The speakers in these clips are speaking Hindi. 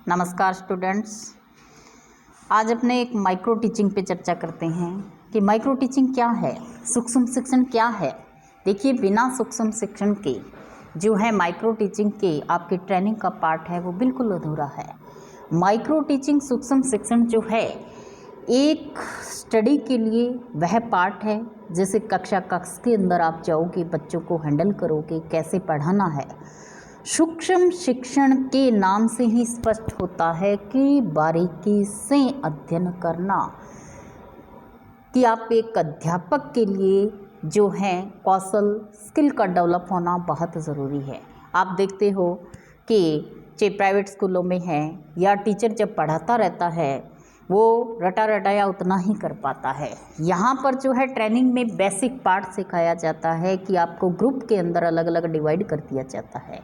नमस्कार स्टूडेंट्स। आज अपने एक माइक्रो टीचिंग पे चर्चा करते हैं कि माइक्रो टीचिंग क्या है, सूक्ष्म शिक्षण क्या है। देखिए, बिना सूक्ष्म शिक्षण के जो है माइक्रो टीचिंग के आपकी ट्रेनिंग का पार्ट है वो बिल्कुल अधूरा है। माइक्रो टीचिंग सूक्ष्म शिक्षण जो है एक स्टडी के लिए वह पार्ट है। जैसे कक्ष के अंदर आप जाओगे, बच्चों को हैंडल करोगे, कैसे पढ़ाना है। सूक्ष्म शिक्षण के नाम से ही स्पष्ट होता है कि बारीकी से अध्ययन करना, कि आप एक अध्यापक के लिए जो है कौशल स्किल का डेवलप होना बहुत ज़रूरी है। आप देखते हो कि चाहे प्राइवेट स्कूलों में है या टीचर जब पढ़ाता रहता है वो रटा रटाया उतना ही कर पाता है। यहाँ पर जो है ट्रेनिंग में बेसिक पार्ट सिखाया जाता है कि आपको ग्रुप के अंदर अलग अलग डिवाइड कर दिया जाता है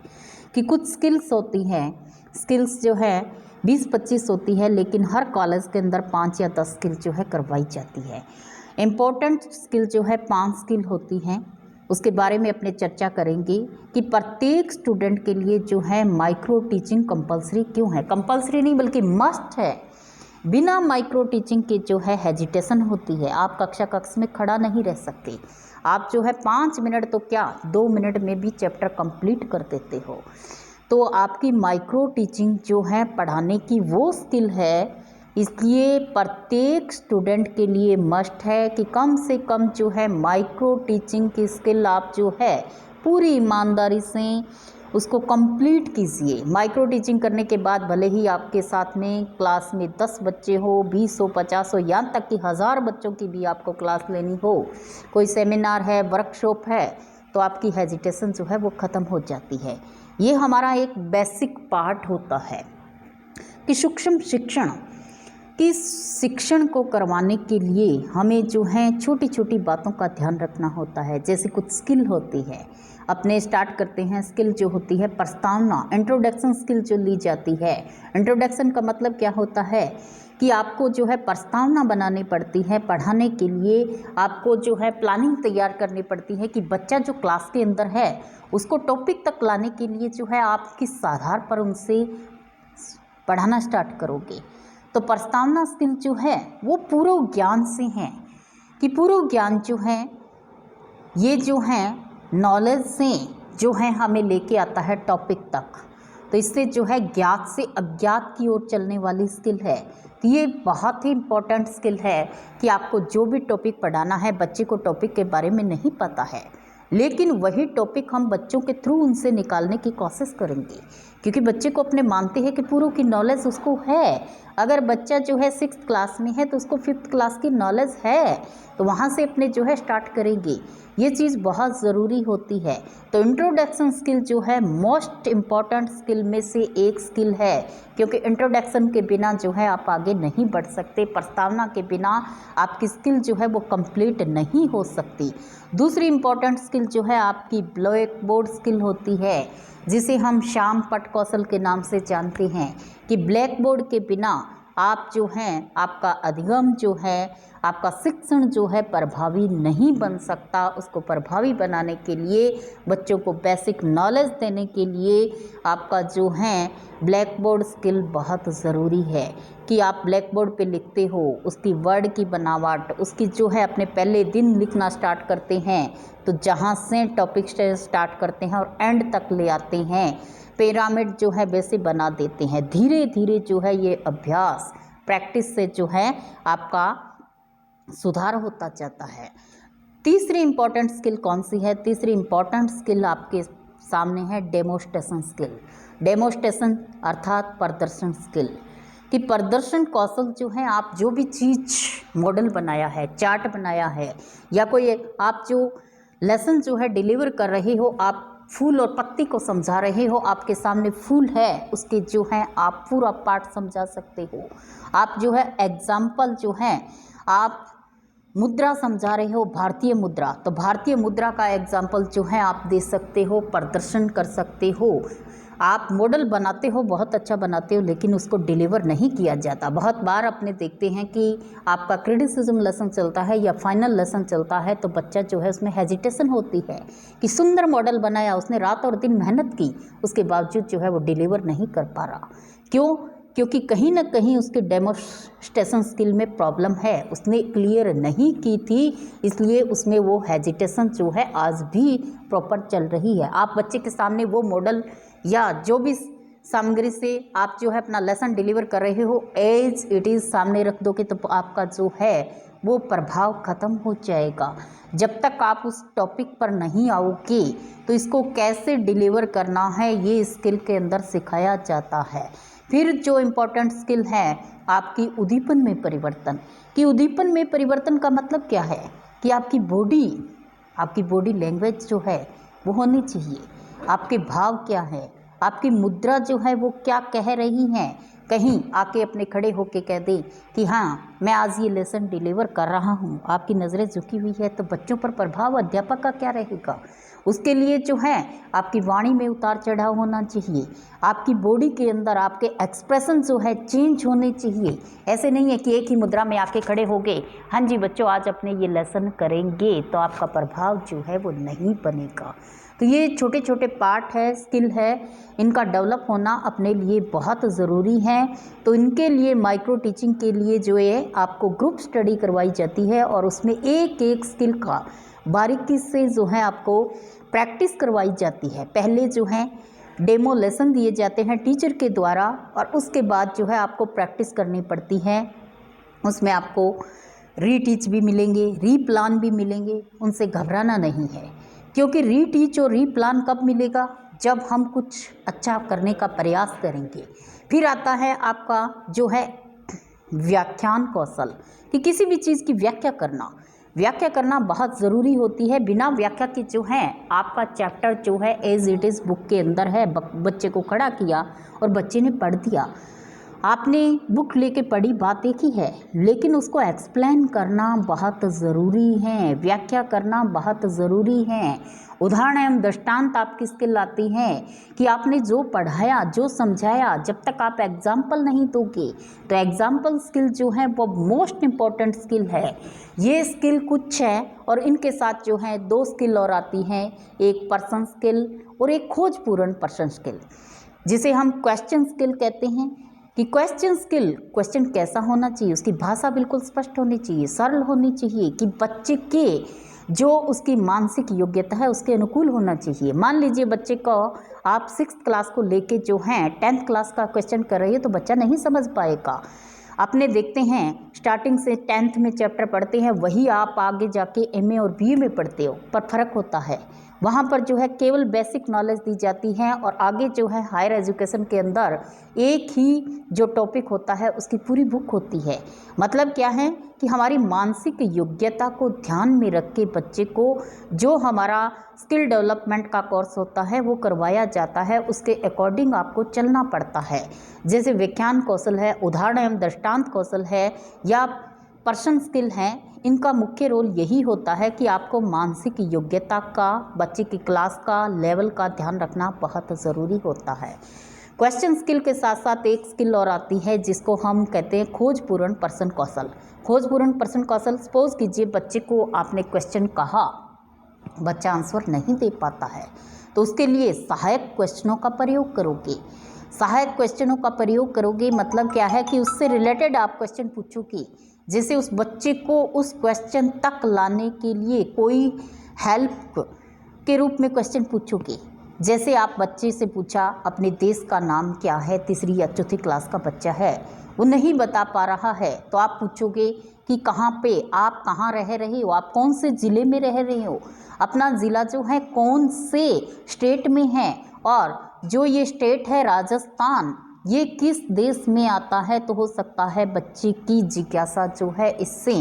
कि कुछ स्किल्स होती हैं। स्किल्स जो है 20-25 होती है, लेकिन हर कॉलेज के अंदर 5 या 10 स्किल जो है करवाई जाती है। इम्पोर्टेंट स्किल जो है 5 स्किल होती हैं। उसके बारे में अपने चर्चा करेंगे कि प्रत्येक स्टूडेंट के लिए जो है माइक्रो टीचिंग कंपलसरी क्यों है। कंपलसरी नहीं बल्कि मस्ट है। बिना माइक्रो टीचिंग के जो है हेजिटेशन होती है। आप कक्ष में खड़ा नहीं रह सकते। आप जो है 5 मिनट तो क्या 2 मिनट में भी चैप्टर कंप्लीट कर देते हो। तो आपकी माइक्रो टीचिंग जो है पढ़ाने की वो स्किल है, इसलिए प्रत्येक स्टूडेंट के लिए मस्ट है कि कम से कम जो है माइक्रो टीचिंग की स्किल आप जो है पूरी ईमानदारी से उसको कंप्लीट कीजिए। माइक्रो टीचिंग करने के बाद भले ही आपके साथ में क्लास में 10 बच्चे हो, 20 हो, 50 हो, यहाँ तक कि 1000 बच्चों की भी आपको क्लास लेनी हो, कोई सेमिनार है, वर्कशॉप है, तो आपकी हेजिटेशन जो है वो ख़त्म हो जाती है। ये हमारा एक बेसिक पार्ट होता है कि सूक्ष्म शिक्षण कि शिक्षण को करवाने के लिए हमें जो है छोटी छोटी बातों का ध्यान रखना होता है। जैसे कुछ स्किल होती है, अपने स्टार्ट करते हैं। स्किल जो होती है प्रस्तावना, इंट्रोडक्शन स्किल जो ली जाती है। इंट्रोडक्शन का मतलब क्या होता है कि आपको जो है प्रस्तावना बनानी पड़ती है। पढ़ाने के लिए आपको जो है प्लानिंग तैयार करनी पड़ती है कि बच्चा जो क्लास के अंदर है उसको टॉपिक तक लाने के लिए जो है आप किस आधार पर उनसे पढ़ाना स्टार्ट करोगे। तो प्रस्तावना स्किल जो है वो पूर्व ज्ञान से है कि पूर्व ज्ञान जो है ये जो है नॉलेज से जो है हमें लेके आता है टॉपिक तक। तो इससे जो है ज्ञात से अज्ञात की ओर चलने वाली स्किल है। तो ये बहुत ही इम्पोर्टेंट स्किल है कि आपको जो भी टॉपिक पढ़ाना है, बच्चे को टॉपिक के बारे में नहीं पता है, लेकिन वही टॉपिक हम बच्चों के थ्रू उनसे निकालने की कोशिश करेंगे, क्योंकि बच्चे को अपने मानते हैं कि पूर्व की नॉलेज उसको है। अगर बच्चा जो है 6th क्लास में है तो उसको 5th क्लास की नॉलेज है, तो वहाँ से अपने जो है स्टार्ट करेंगे। ये चीज़ बहुत ज़रूरी होती है। तो इंट्रोडक्शन स्किल जो है मोस्ट इम्पॉर्टेंट स्किल में से एक स्किल है, क्योंकि इंट्रोडक्शन के बिना जो है आप आगे नहीं बढ़ सकते। प्रस्तावना के बिना आपकी स्किल जो है वो कंप्लीट नहीं हो सकती। दूसरी इम्पॉर्टेंट स्किल जो है आपकी ब्लैक बोर्ड स्किल होती है, जिसे हम श्याम पट कौशल के नाम से जानते हैं कि ब्लैक बोर्ड के बिना आप जो हैं आपका अधिगम जो है, आपका शिक्षण जो है प्रभावी नहीं बन सकता। उसको प्रभावी बनाने के लिए, बच्चों को बेसिक नॉलेज देने के लिए आपका जो है ब्लैक बोर्ड स्किल बहुत ज़रूरी है कि आप ब्लैक बोर्ड पे लिखते हो, उसकी वर्ड की बनावट, उसकी जो है अपने पहले दिन लिखना स्टार्ट करते हैं, तो जहाँ से टॉपिक स्टार्ट करते हैं और एंड तक ले आते हैं, पिरामिड जो है वैसे बना देते हैं। धीरे धीरे जो है ये अभ्यास प्रैक्टिस से जो है आपका सुधार होता जाता है। तीसरी इम्पॉर्टेंट स्किल कौन सी है? तीसरी इम्पॉर्टेंट स्किल आपके सामने है डेमोस्ट्रेशन स्किल। डेमोस्ट्रेशन अर्थात प्रदर्शन स्किल कि प्रदर्शन कौशल जो है, आप जो भी चीज़ मॉडल बनाया है, चार्ट बनाया है, या कोई आप जो लेसन जो है डिलीवर कर रहे हो, आप फूल और पत्ती को समझा रहे हो, आपके सामने फूल है, उसके जो है आप पूरा पार्ट समझा सकते हो। आप जो है एग्जाम्पल जो है आप मुद्रा समझा रहे हो, भारतीय मुद्रा, तो भारतीय मुद्रा का एग्जाम्पल जो है आप दे सकते हो, प्रदर्शन कर सकते हो। आप मॉडल बनाते हो, बहुत अच्छा बनाते हो, लेकिन उसको डिलीवर नहीं किया जाता। बहुत बार अपने देखते हैं कि आपका क्रिटिसिज्म लेसन चलता है या फाइनल लेसन चलता है, तो बच्चा जो है उसमें हेजिटेशन होती है कि सुंदर मॉडल बनाया, उसने रात और दिन मेहनत की, उसके बावजूद जो है वो डिलीवर नहीं कर पा रहा। क्यों? क्योंकि कहीं ना कहीं उसके डेमोस्ट्रेशन स्किल में प्रॉब्लम है, उसने क्लियर नहीं की थी, इसलिए उसमें वो हेजिटेशन जो है आज भी प्रॉपर चल रही है। आप बच्चे के सामने वो मॉडल या जो भी सामग्री से आप जो है अपना लेसन डिलीवर कर रहे हो एज इट इज़ सामने रख दोगे तो आपका जो है वो प्रभाव ख़त्म हो जाएगा। जब तक आप उस टॉपिक पर नहीं आओगे तो इसको कैसे डिलीवर करना है ये स्किल के अंदर सिखाया जाता है। फिर जो इम्पोर्टेंट स्किल है आपकी उद्दीपन में परिवर्तन, कि उद्दीपन में परिवर्तन का मतलब क्या है कि आपकी बॉडी लैंग्वेज जो है वो होनी चाहिए, आपके भाव क्या है, आपकी मुद्रा जो है वो क्या कह रही हैं। कहीं आके अपने खड़े होके कह दे कि हाँ मैं आज ये लेसन डिलीवर कर रहा हूँ, आपकी नज़रें झुकी हुई है, तो बच्चों पर प्रभाव अध्यापक का क्या रहेगा। उसके लिए जो है आपकी वाणी में उतार चढ़ाव होना चाहिए, आपकी बॉडी के अंदर आपके एक्सप्रेशन जो है चेंज होने चाहिए। ऐसे नहीं है कि एक ही मुद्रा में आके खड़े हो गए, हाँ जी बच्चों आज अपने ये लेसन करेंगे, तो आपका प्रभाव जो है वो नहीं बनेगा। तो ये छोटे छोटे पार्ट है, स्किल है, इनका डेवलप होना अपने लिए बहुत ज़रूरी है। तो इनके लिए माइक्रो टीचिंग के लिए जो है आपको ग्रुप स्टडी करवाई जाती है और उसमें एक एक स्किल का बारीकी से जो है आपको प्रैक्टिस करवाई जाती है। पहले जो है डेमो लेसन दिए जाते हैं टीचर के द्वारा और उसके बाद जो है आपको प्रैक्टिस करनी पड़ती है। उसमें आपको रीटीच भी मिलेंगे, रीप्लान भी मिलेंगे, उनसे घबराना नहीं है, क्योंकि रीटीच और रीप्लान कब मिलेगा, जब हम कुछ अच्छा करने का प्रयास करेंगे। फिर आता है आपका जो है व्याख्यान कौशल, कि किसी भी चीज़ की व्याख्या करना बहुत ज़रूरी होती है। बिना व्याख्या के जो है आपका चैप्टर जो है एज इट इज़ बुक के अंदर है, बच्चे को खड़ा किया और बच्चे ने पढ़ दिया, आपने बुक लेके पढ़ी बात एक ही है, लेकिन उसको एक्सप्लेन करना बहुत ज़रूरी है, व्याख्या करना बहुत ज़रूरी है। उदाहरण एवं दृष्टांत आपकी स्किल आती है कि आपने जो पढ़ाया जो समझाया, जब तक आप एग्जाम्पल नहीं दोगे तो एग्जाम्पल स्किल जो है वो मोस्ट इम्पॉर्टेंट स्किल है। ये स्किल कुछ है और इनके साथ जो है दो स्किल और आती हैं, एक पर्सन स्किल और एक खोजपूर्ण पर्सन स्किल, जिसे हम क्वेश्चन स्किल कहते हैं। कि क्वेश्चन स्किल, क्वेश्चन कैसा होना चाहिए, उसकी भाषा बिल्कुल स्पष्ट होनी चाहिए, सरल होनी चाहिए, कि बच्चे के जो उसकी मानसिक योग्यता है उसके अनुकूल होना चाहिए। मान लीजिए बच्चे को आप 6th क्लास को लेके जो हैं 10th क्लास का क्वेश्चन कर रही है तो बच्चा नहीं समझ पाएगा। अपने देखते हैं स्टार्टिंग से 10th में चैप्टर पढ़ते हैं, वही आप आगे जाके MA और BA में पढ़ते हो, पर फर्क होता है। वहाँ पर जो है केवल बेसिक नॉलेज दी जाती है और आगे जो है हायर एजुकेशन के अंदर एक ही जो टॉपिक होता है उसकी पूरी बुक होती है। मतलब क्या है कि हमारी मानसिक योग्यता को ध्यान में रख के बच्चे को जो हमारा स्किल डेवलपमेंट का कोर्स होता है वो करवाया जाता है, उसके अकॉर्डिंग आपको चलना पड़ता है। जैसे व्याख्यान कौशल है, उदाहरण एवं दृष्टांत कौशल है या पर्सन स्किल हैं, इनका मुख्य रोल यही होता है कि आपको मानसिक योग्यता का, बच्चे की क्लास का, लेवल का ध्यान रखना बहुत ज़रूरी होता है। क्वेश्चन स्किल के साथ साथ एक स्किल और आती है जिसको हम कहते हैं खोजपूर्ण पर्सन कौशल। खोजपूर्ण पर्सन कौशल, सपोज कीजिए बच्चे को आपने क्वेश्चन कहा, बच्चा आंसर नहीं दे पाता है, तो उसके लिए सहायक क्वेश्चनों का प्रयोग करोगे। सहायक क्वेश्चनों का प्रयोग करोगे मतलब क्या है कि उससे रिलेटेड आप क्वेश्चन पूछोगे, जैसे उस बच्चे को उस क्वेश्चन तक लाने के लिए कोई हेल्प के रूप में क्वेश्चन पूछोगे। जैसे आप बच्चे से पूछा अपने देश का नाम क्या है, 3री या 4थी क्लास का बच्चा है, वो नहीं बता पा रहा है, तो आप पूछोगे कि कहाँ पे आप कहाँ रह रहे हो, आप कौन से ज़िले में रह रहे हो, अपना ज़िला जो है कौन से स्टेट में है, और जो ये स्टेट है राजस्थान, ये किस देश में आता है। तो हो सकता है बच्चे की जिज्ञासा जो है इससे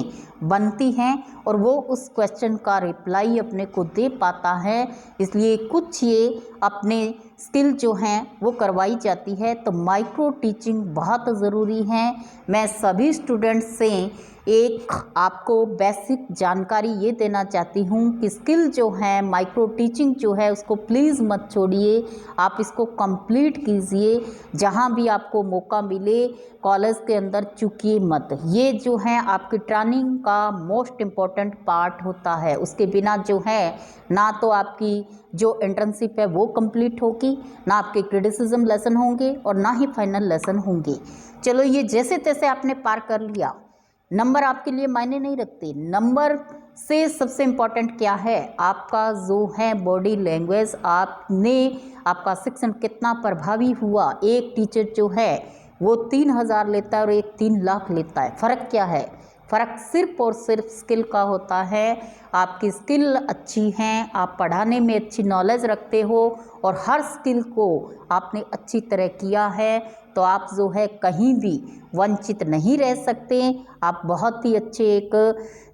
बनती है और वो उस क्वेश्चन का रिप्लाई अपने को दे पाता है। इसलिए कुछ ये अपने स्किल जो हैं वो करवाई जाती है। तो माइक्रो टीचिंग बहुत ज़रूरी है। मैं सभी स्टूडेंट्स से एक आपको बेसिक जानकारी ये देना चाहती हूँ कि स्किल जो है, माइक्रो टीचिंग जो है, उसको प्लीज़ मत छोड़िए, आप इसको कंप्लीट कीजिए। जहाँ भी आपको मौका मिले कॉलेज के अंदर चूकिए मत। ये जो है आपकी ट्रेनिंग का मोस्ट इम्पॉर्टेंट पार्ट होता है। उसके बिना जो है ना तो आपकी जो इंटर्नशिप है वो कंप्लीट होगी, ना आपके क्रिटिसिज्म लेसन होंगे और ना ही फाइनल लेसन होंगे। चलो ये जैसे तैसे आपने पार कर लिया, नंबर आपके लिए मायने नहीं रखते। नंबर से सबसे इम्पॉर्टेंट क्या है, आपका जो है बॉडी लैंग्वेज, आपका शिक्षण कितना प्रभावी हुआ। एक टीचर जो है वो 3000 लेता है और एक 3 लाख लेता है। फ़र्क क्या है? फ़र्क सिर्फ और सिर्फ स्किल का होता है। आपकी स्किल अच्छी हैं, आप पढ़ाने में अच्छी नॉलेज रखते हो और हर स्किल को आपने अच्छी तरह किया है तो आप जो है कहीं भी वंचित नहीं रह सकते। आप बहुत ही अच्छे एक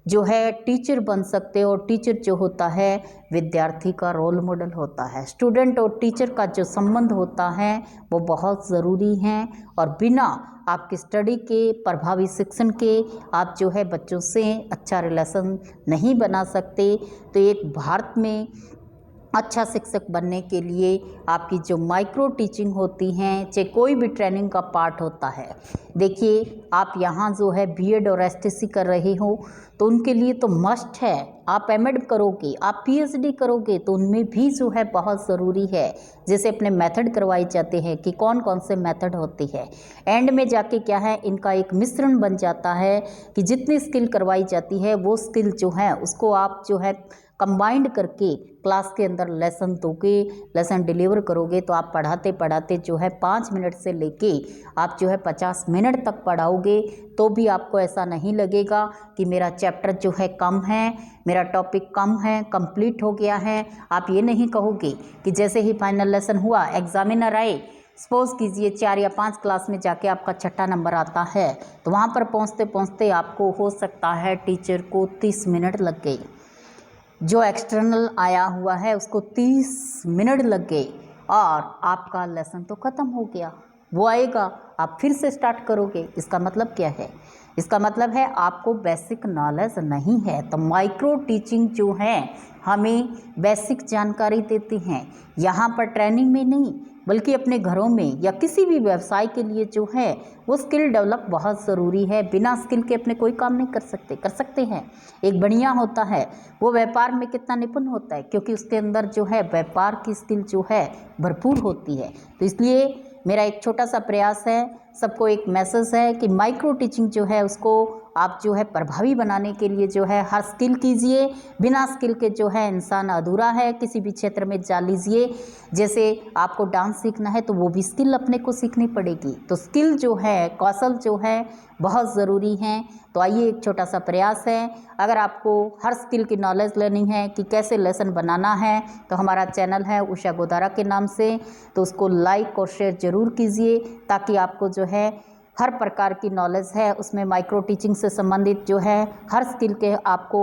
जो है टीचर बन सकते हो। और टीचर जो होता है विद्यार्थी का रोल मॉडल होता है। स्टूडेंट और टीचर का जो संबंध होता है वो बहुत ज़रूरी है और बिना आपकी स्टडी के, प्रभावी शिक्षण के आप जो है बच्चों से अच्छा रिलेशन नहीं बना सकते। तो एक भारत में अच्छा शिक्षक बनने के लिए आपकी जो माइक्रो टीचिंग होती हैं, चाहे कोई भी ट्रेनिंग का पार्ट होता है, देखिए आप यहाँ जो है बीएड और एसटीसी कर रहे हो तो उनके लिए तो मस्ट है। आप एमएड करोगे, आप पीएचडी करोगे तो उनमें भी जो है बहुत ज़रूरी है। जैसे अपने मेथड करवाए जाते हैं कि कौन कौन से मेथड होते हैं, एंड में जाके क्या है इनका एक मिश्रण बन जाता है कि जितनी स्किल करवाई जाती है वो स्किल जो है उसको आप जो है कंबाइंड करके क्लास के अंदर लेसन दोगे, लेसन डिलीवर करोगे तो आप पढ़ाते पढ़ाते जो है 5 मिनट से लेके आप जो है 50 मिनट तक पढ़ाओगे तो भी आपको ऐसा नहीं लगेगा कि मेरा चैप्टर जो है कम है, मेरा टॉपिक कम है, कंप्लीट हो गया है। आप ये नहीं कहोगे कि जैसे ही फाइनल लेसन हुआ, एग्जामिनर आए, सपोज कीजिए 4 या 5 क्लास में जाके आपका 6ठा नंबर आता है तो वहाँ पर पहुँचते पहुँचते आपको हो सकता है टीचर को 30 मिनट लग गए, जो एक्सटर्नल आया हुआ है उसको 30 मिनट लग गए और आपका लेसन तो ख़त्म हो गया। वो आएगा, आप फिर से स्टार्ट करोगे। इसका मतलब क्या है? इसका मतलब है आपको बेसिक नॉलेज नहीं है। तो माइक्रो टीचिंग जो है हमें बेसिक जानकारी देती हैं, यहाँ पर ट्रेनिंग में नहीं बल्कि अपने घरों में या किसी भी व्यवसाय के लिए जो है वो स्किल डेवलप बहुत ज़रूरी है। बिना स्किल के अपने कोई काम नहीं कर सकते हैं। एक बढ़िया होता है वो व्यापार में कितना निपुण होता है क्योंकि उसके अंदर जो है व्यापार की स्किल जो है भरपूर होती है। तो इसलिए मेरा एक छोटा सा प्रयास है, सबको एक मैसेज है कि माइक्रो टीचिंग जो है उसको आप जो है प्रभावी बनाने के लिए जो है हर स्किल कीजिए। बिना स्किल के जो है इंसान अधूरा है। किसी भी क्षेत्र में जा लीजिए, जैसे आपको डांस सीखना है तो वो भी स्किल अपने को सीखनी पड़ेगी। तो स्किल जो है, कौशल जो है बहुत ज़रूरी हैं। तो आइए एक छोटा सा प्रयास है, अगर आपको हर स्किल की नॉलेज लेनी है कि कैसे लेसन बनाना है तो हमारा चैनल है उषा गोदारा के नाम से, तो उसको लाइक और शेयर ज़रूर कीजिए ताकि आपको जो है हर प्रकार की नॉलेज है उसमें माइक्रो टीचिंग से संबंधित जो है हर स्किल के आपको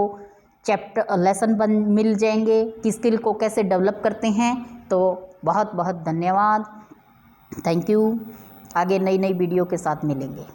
चैप्टर लेसन मिल जाएंगे कि स्किल को कैसे डेवलप करते हैं। तो बहुत बहुत धन्यवाद, थैंक यू। आगे नई नई वीडियो के साथ मिलेंगे।